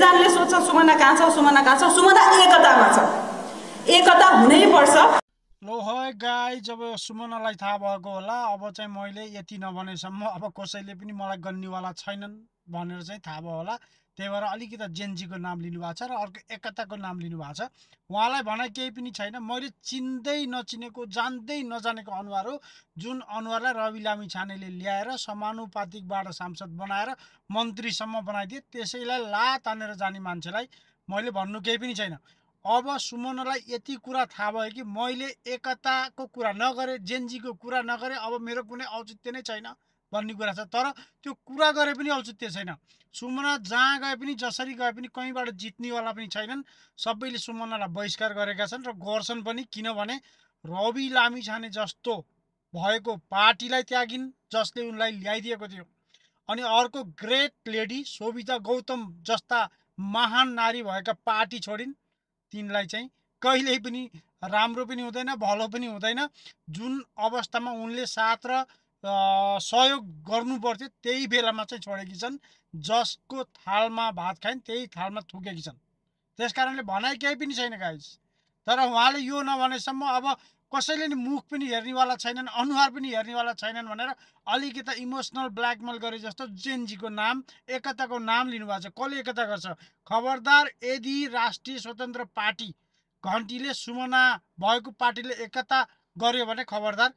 संविधानले सोध्छ सुमना कहाँ छ, सुमना कहाँ छ? सुमना एकतामा छ, एकता हुनै पर्छ। लो है गाई, जब सुमनालाई थाहा भएको होला अब चाहिँ मैले यति नभनेसम्म अब कसैले पनि मलाई गन्नेवाला छैनन् भनेर चाहिँ थाहा भयो होला। त्यही भएर अलिकति जेनजीको नाम लिनुभएको छ र अर्को एकताको नाम लिनुभएको छ। उहाँलाई भनाइ केही पनि छैन। मैले चिन्दै नचिनेको जान्दै नजानेको अनुहार हो, जुन अनुहारलाई रवि लामिछानेले ल्याएर समानुपातिकबाट सांसद बनाएर मन्त्रीसम्म बनाइदिए। त्यसैलाई ला तानेर जाने मान्छेलाई मैले भन्नु केही पनि छैन। अब सुमनालाई यति कुरा थाहा भयो कि मैले एकताको कुरा नगरे, जेनजीको कुरा नगरे अब मेरो कुनै औचित्य नै छैन भन्ने कुरा छ। तर त्यो कुरा गरे पनि औचित्य छैन। सुमना जहाँ गए पनि जसरी गए पनि कहीँबाट जित्नेवाला पनि छैनन्। सबैले सुमनालाई बहिष्कार गरेका छन् र गर्छन् पनि, किनभने रवि लामिछाने जस्तो भएको पार्टीलाई त्यागिन् जसले उनलाई ल्याइदिएको थियो। अनि अर्को ग्रेट लेडी शोभिता गौतम जस्ता महान नारी भएका पार्टी छोडिन्। तिनलाई चाहिँ कहिल्यै पनि राम्रो पनि हुँदैन, भलो पनि हुँदैन। जुन अवस्थामा उनले साथ र सहयोग गर्नुपर्थ्यो त्यही बेलामा चाहिँ छोडेकी छन्। जसको थालमा भात खाइन् त्यही थालमा थुकेकी छन्। त्यस कारणले भनाइ केही पनि छैन गाइस। तर उहाँले यो नभनेसम्म अब कसैले नि मुख पनि हेर्नेवाला छैनन्, अनुहार पनि हेर्नेवाला छैनन् भनेर अलिकति इमोसनल ब्ल्याकमेल गरे जस्तो जेनजीको नाम, एकताको नाम लिनुभएको छ। कसले एकता गर्छ? खबरदार, यदि राष्ट्रिय स्वतन्त्र पार्टी घन्टीले सुमना भएको पार्टीले एकता गर्यो भने खबरदार